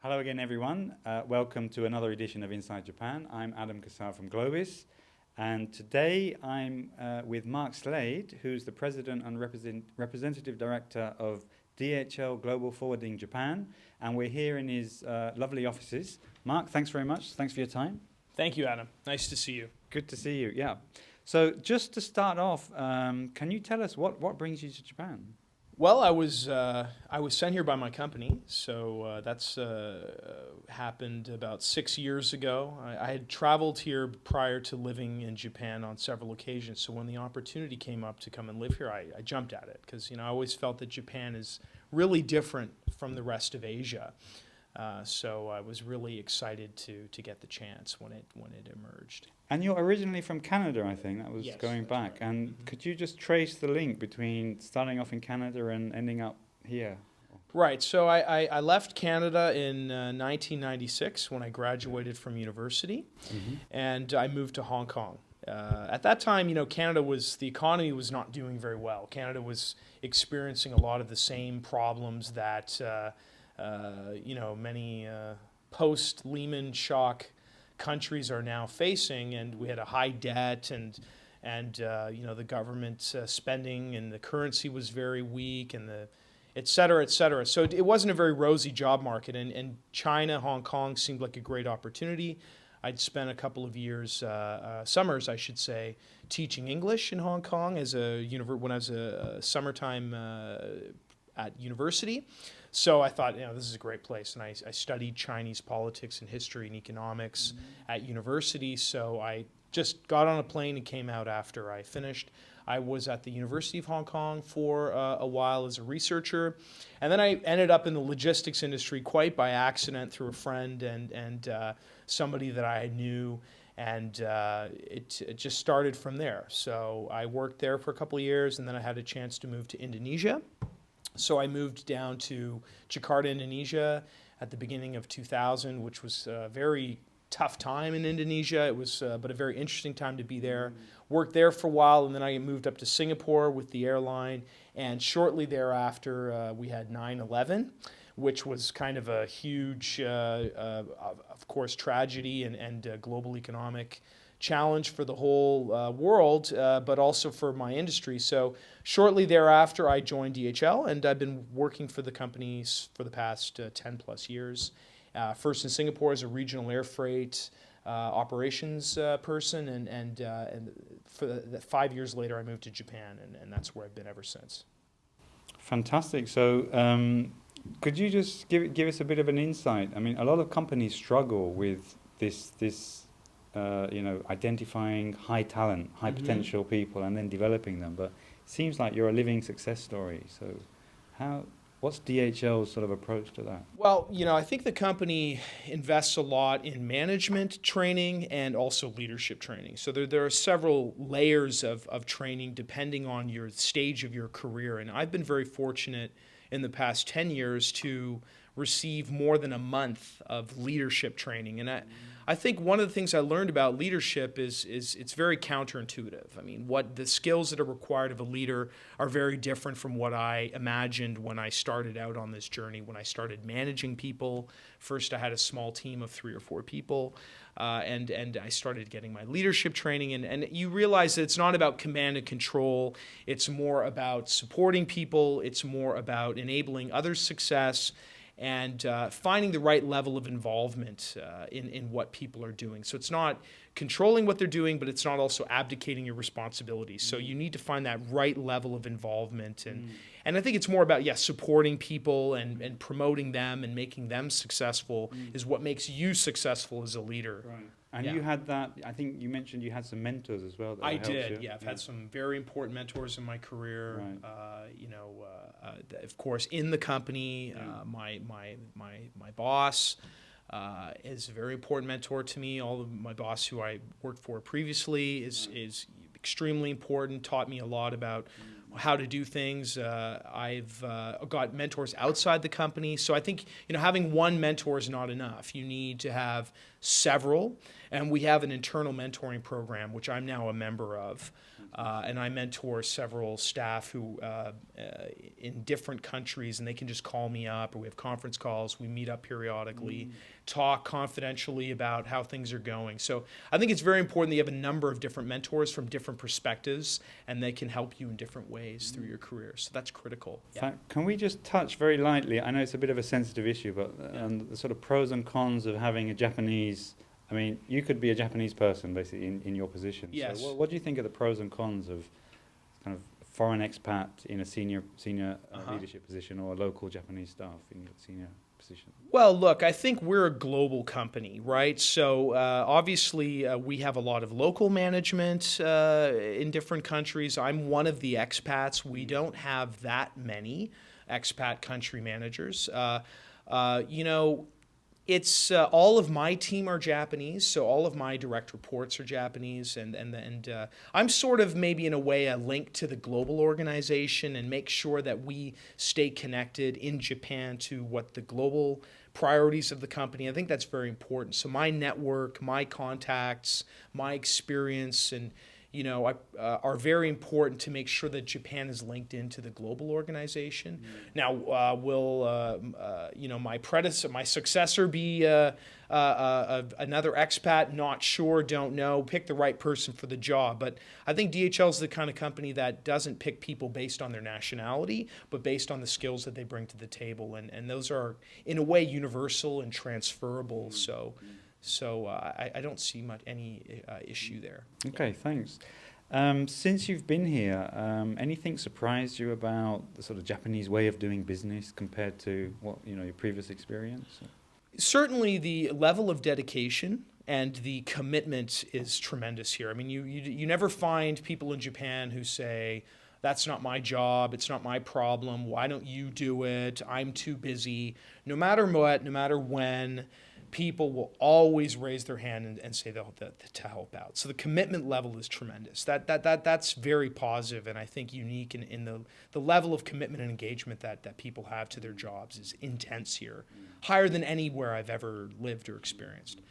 Hello again, everyone. Welcome to another edition of Inside Japan. I'm Adam Kassab from GLOBIS, and today I'm with Mark Slade, who's the President and Representative Director of DHL Global Forwarding Japan, and we're here in his lovely offices. Mark, thanks very much. Thanks for your time. Thank you, Adam. Nice to see you. Good to see you, yeah. So just to start off, can you tell us what brings you to Japan? Well, I was sent here by my company, so that's happened about 6 years ago. I had traveled here prior to living in Japan on several occasions, so when the opportunity came up to come and live here, I jumped at it because I always felt that Japan is really different from the rest of Asia. So I was really excited to get the chance when it emerged. And you're originally from Canada, I think. That was Yes, going back. right. And could you just trace the link between starting off in Canada and ending up here? Right. So I left Canada in 1996 when I graduated from university, and I moved to Hong Kong. At that time, the economy was not doing very well. Canada was experiencing a lot of the same problems that many post-Lehman shock countries are now facing, and we had a high debt, and the government spending, and the currency was very weak, and et cetera, et cetera. So it wasn't a very rosy job market, and China, Hong Kong seemed like a great opportunity. I'd spent a couple of years, summers, I should say, teaching English in Hong Kong when I was a summertime at university. So I thought, this is a great place. And I studied Chinese politics and history and economics at university. So I just got on a plane and came out after I finished. I was at the University of Hong Kong for a while as a researcher. And then I ended up in the logistics industry quite by accident through a friend and somebody that I knew. And it just started from there. So I worked there for a couple of years, and then I had a chance to move to Indonesia. So I moved down to Jakarta, Indonesia at the beginning of 2000, which was a very tough time in Indonesia. It was but a very interesting time to be there. Worked there for a while, and then I moved up to Singapore with the airline. And shortly thereafter, we had 9/11, which was kind of a huge, of course, tragedy and global economic challenge for the whole world, but also for my industry. So shortly thereafter, I joined DHL, and I've been working for the companies for the past 10 plus years. First in Singapore as a regional air freight operations person, and for 5 years later, I moved to Japan, and that's where I've been ever since. Fantastic. So could you just give us a bit of an insight? I mean, a lot of companies struggle with this identifying high talent, high potential people, and then developing them. But it seems like you're a living success story. So what's DHL's sort of approach to that? Well, I think the company invests a lot in management training and also leadership training. So there are several layers of training depending on your stage of your career. And I've been very fortunate in the past 10 years to receive more than a month of leadership training. And I think one of the things I learned about leadership is it's very counterintuitive. I mean, what the skills that are required of a leader are very different from what I imagined when I started out on this journey, when I started managing people. First, I had a small team of 3 or 4 people, and I started getting my leadership training. And you realize that it's not about command and control. It's more about supporting people. It's more about enabling others' success, and finding the right level of involvement in what people are doing. So it's not controlling what they're doing, but it's not also abdicating your responsibilities. So you need to find that right level of involvement. And I think it's more about, supporting people and promoting them and making them successful is what makes you successful as a leader. Right. And you had that, I think you mentioned you had some mentors as well. I did, I've had some very important mentors in my career. Right. Of course, in the company, my boss is a very important mentor to me. All of my boss who I worked for previously is extremely important, taught me a lot about how to do things. I've got mentors outside the company. So I think, having one mentor is not enough. You need to have several. And we have an internal mentoring program, which I'm now a member of. And I mentor several staff who in different countries, and they can just call me up, or we have conference calls. We meet up periodically, talk confidentially about how things are going. So I think it's very important that you have a number of different mentors from different perspectives, and they can help you in different ways through your career. So that's critical. In fact, can we just touch very lightly? I know it's a bit of a sensitive issue, but the sort of pros and cons of having a Japanese. I mean, you could be a Japanese person basically in your position. Yes. So what do you think are the pros and cons of kind of foreign expat in a senior leadership position, or a local Japanese staff in a senior position? Well, look, I think we're a global company, right? So obviously we have a lot of local management in different countries. I'm one of the expats. We don't have that many expat country managers. It's all of my team are Japanese, so all of my direct reports are Japanese, and I'm sort of maybe in a way a link to the global organization and make sure that we stay connected in Japan to what the global priorities of the company. I think that's very important. So my network, my contacts, my experience, and are very important to make sure that Japan is linked into the global organization. Now, will my successor be another expat? Not sure, don't know. Pick the right person for the job. But I think DHL is the kind of company that doesn't pick people based on their nationality, but based on the skills that they bring to the table. And those are, in a way, universal and transferable. So I don't see any issue there. Okay, thanks. Since you've been here, anything surprised you about the sort of Japanese way of doing business compared to what your previous experience? Certainly, the level of dedication and the commitment is tremendous here. I mean, you never find people in Japan who say, "That's not my job, it's not my problem, why don't you do it, I'm too busy." No matter what, no matter when, people will always raise their hand and say to help out. So the commitment level is tremendous. That's very positive, and I think unique in the level of commitment and engagement that people have to their jobs is intense here, higher than anywhere I've ever lived or experienced.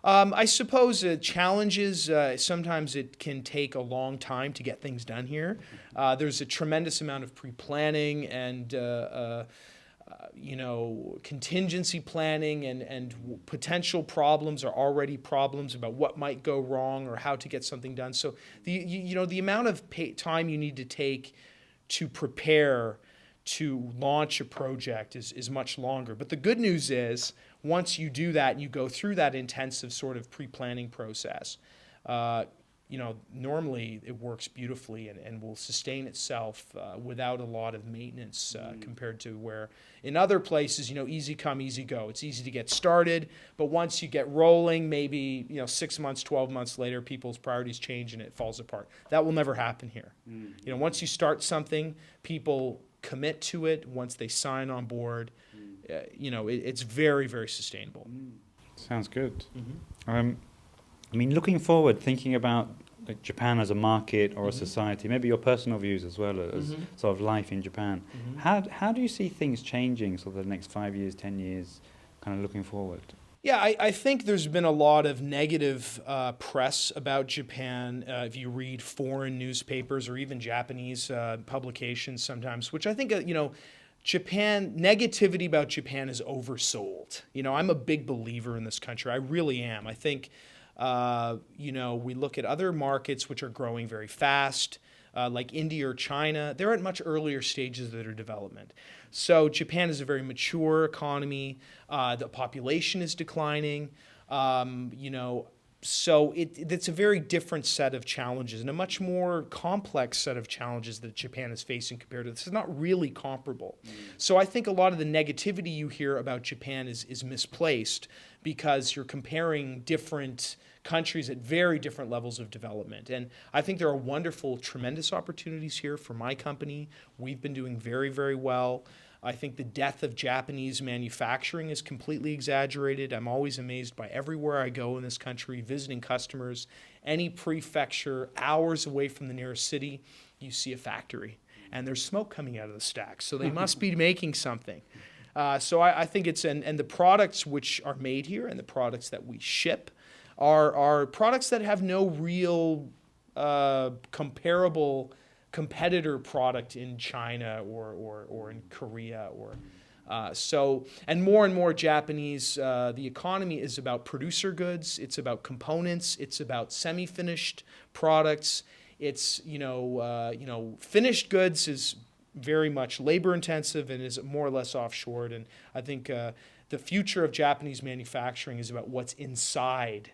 I suppose challenges, sometimes it can take a long time to get things done here. There's a tremendous amount of pre-planning and contingency planning, and potential problems are already problems about what might go wrong or how to get something done. So the amount of time you need to take to prepare to launch a project is much longer. But the good news is, once you do that and you go through that intensive sort of pre-planning process, normally it works beautifully and will sustain itself without a lot of maintenance compared to where in other places, easy come, easy go. It's easy to get started, but once you get rolling, maybe 6 months, 12 months later, people's priorities change and it falls apart. That will never happen here. Once you start something, people commit to it. Once they sign on board, it's very, very sustainable. Sounds good. I mean, looking forward, thinking about Japan as a market or a society, maybe your personal views as well as sort of life in Japan. How do you see things changing sort of the next 5 years, 10 years, kind of looking forward? Yeah, I think there's been a lot of negative press about Japan if you read foreign newspapers or even Japanese publications sometimes, which I think, negativity about Japan is oversold. I'm a big believer in this country. I really am. I think we look at other markets which are growing very fast, like India or China. They're at much earlier stages of their development. So Japan is a very mature economy. The population is declining. So it's a very different set of challenges and a much more complex set of challenges that Japan is facing compared to this. It's not really comparable. So I think a lot of the negativity you hear about Japan is misplaced because you're comparing different countries at very different levels of development. And I think there are wonderful, tremendous opportunities here for my company. We've been doing very, very well. I think the death of Japanese manufacturing is completely exaggerated. I'm always amazed by everywhere I go in this country, visiting customers, any prefecture, hours away from the nearest city, you see a factory. And there's smoke coming out of the stacks. So they must be making something. So I think and the products which are made here and the products that we ship are products that have no real comparable competitor product in China or in Korea and more Japanese, the economy is about producer goods, it's about components, it's about semi-finished products. It's, finished goods is very much labor intensive and is more or less offshored. And I think the future of Japanese manufacturing is about what's inside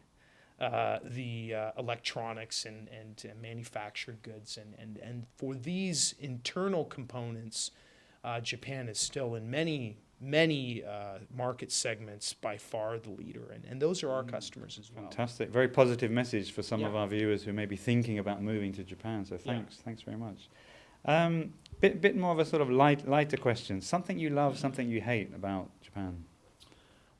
the electronics and manufactured goods. And for these internal components, Japan is still in many market segments by far the leader. And those are our customers as well. Fantastic. Very positive message for some of our viewers who may be thinking about moving to Japan. So thanks very much. Bit more of a sort of lighter question. Something you love, something you hate about Japan?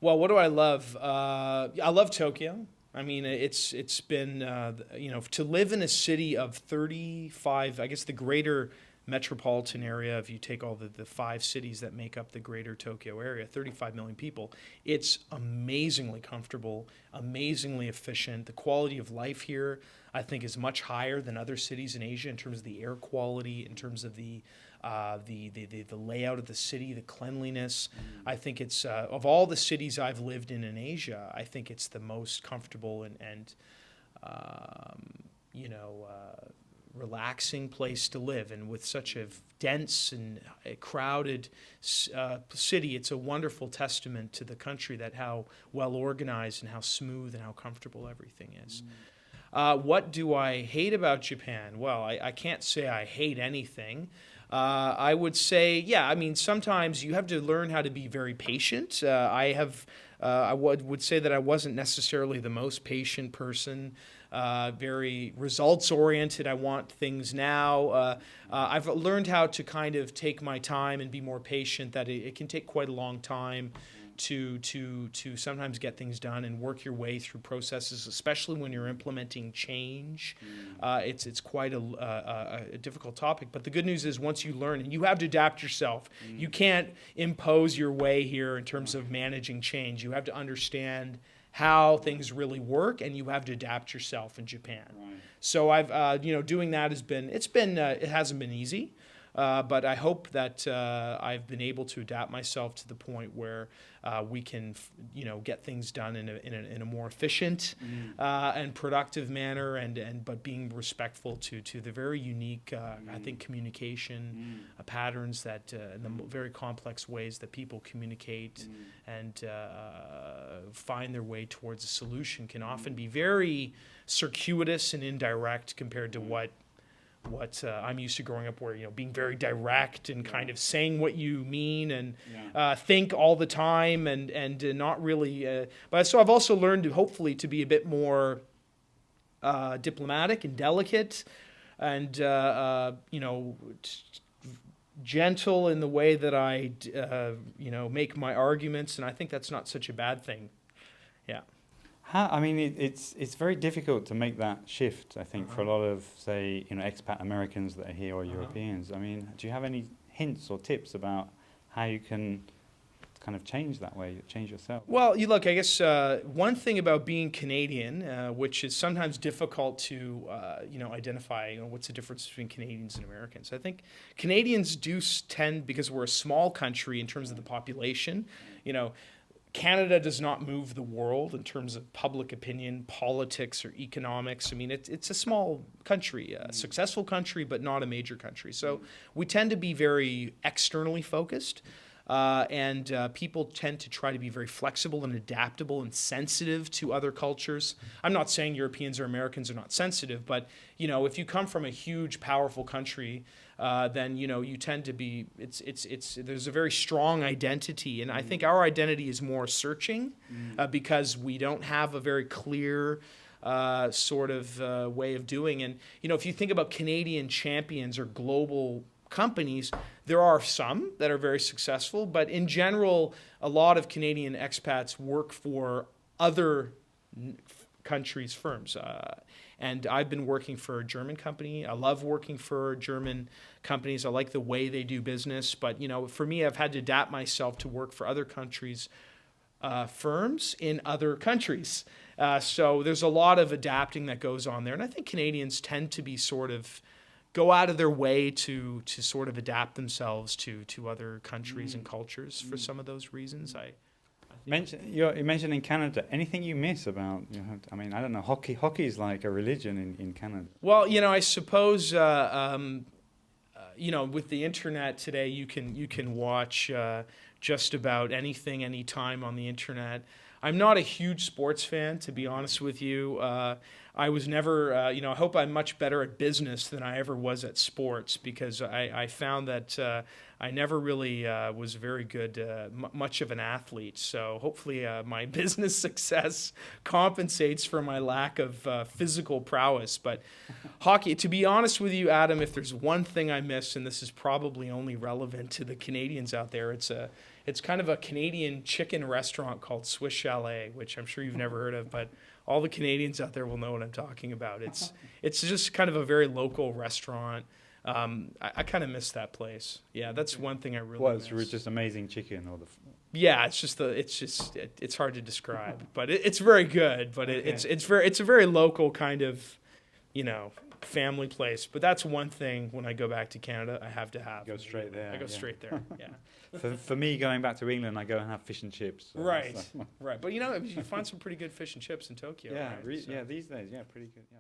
Well, what do I love? I love Tokyo. I mean, it's been, to live in a city of 35, I guess the greater metropolitan area, if you take all the 5 cities that make up the greater Tokyo area, 35 million people, it's amazingly comfortable, amazingly efficient. The quality of life here, I think, is much higher than other cities in Asia in terms of the air quality, in terms of the layout of the city, the cleanliness. I think it's, of all the cities I've lived in Asia, I think it's the most comfortable and relaxing place to live. And with such a dense and a crowded city, it's a wonderful testament to the country that how well organized and how smooth and how comfortable everything is. What do I hate about Japan? Well, I can't say I hate anything. I would say, sometimes you have to learn how to be very patient. I would say that I wasn't necessarily the most patient person. Very results-oriented. I want things now. I've learned how to kind of take my time and be more patient, that it can take quite a long time to sometimes get things done and work your way through processes, especially when you're implementing change. It's quite a difficult topic. But the good news is once you learn, and you have to adapt yourself. You can't impose your way here in terms of managing change. You have to understand how things really work, and you have to adapt yourself in Japan. Right. So I've, doing that it hasn't been easy, but I hope that I've been able to adapt myself to the point where we can, get things done in a more efficient and productive manner, but being respectful to the very unique, I think, communication patterns that and the very complex ways that people communicate and find their way towards a solution can often be very circuitous and indirect compared to what I'm used to growing up, where being very direct and kind of saying what you mean and think all the time and not really. But so I've also learned to hopefully to be a bit more diplomatic and delicate and gentle in the way that I make my arguments, and I think that's not such a bad thing. Yeah. It's very difficult to make that shift, I think, for a lot of, say, expat Americans that are here or Europeans. I mean, do you have any hints or tips about how you can kind of change that way, change yourself? Well, I guess one thing about being Canadian, which is sometimes difficult to, identify, what's the difference between Canadians and Americans. I think Canadians do tend, because we're a small country in terms of the population, Canada does not move the world in terms of public opinion, politics, or economics. I mean, it's a small country, a successful country, but not a major country. So we tend to be very externally focused, and people tend to try to be very flexible and adaptable and sensitive to other cultures. I'm not saying Europeans or Americans are not sensitive, but if you come from a huge, powerful country, then you tend to be. There's a very strong identity, and I think our identity is more searching because we don't have a very clear sort of way of doing. And if you think about Canadian champions or global companies, there are some that are very successful, but in general, a lot of Canadian expats work for other countries' firms. And I've been working for a German company. I love working for German companies. I like the way they do business. But, for me, I've had to adapt myself to work for other countries' firms in other countries. So there's a lot of adapting that goes on there. And I think Canadians tend to be sort of go out of their way to sort of adapt themselves to other countries and cultures for some of those reasons. You mentioned in Canada. Anything you miss about? I mean, I don't know. Hockey is like a religion in Canada. Well, I suppose with the internet today, you can watch just about anything, anytime on the internet. I'm not a huge sports fan, to be honest with you. I was never, I hope I'm much better at business than I ever was at sports, because I found that I never really was very good, much of an athlete. So hopefully my business success compensates for my lack of physical prowess. But hockey, to be honest with you, Adam, if there's one thing I miss, and this is probably only relevant to the Canadians out there, it's kind of a Canadian chicken restaurant called Swiss Chalet, which I'm sure you've never heard of, but all the Canadians out there will know what I'm talking about. It's just kind of a very local restaurant. I kind of miss that place. Yeah, that's one thing I really miss. It's just amazing chicken, or the. Yeah, it's hard to describe, but it's very good. But it's a very local kind of, family place. But that's one thing when I go back to Canada, I have to have. Go straight there. I go straight there. Yeah. For me, going back to England, I go and have fish and chips. Right. But you find some pretty good fish and chips in Tokyo. Yeah, right? these days, pretty good. Yeah.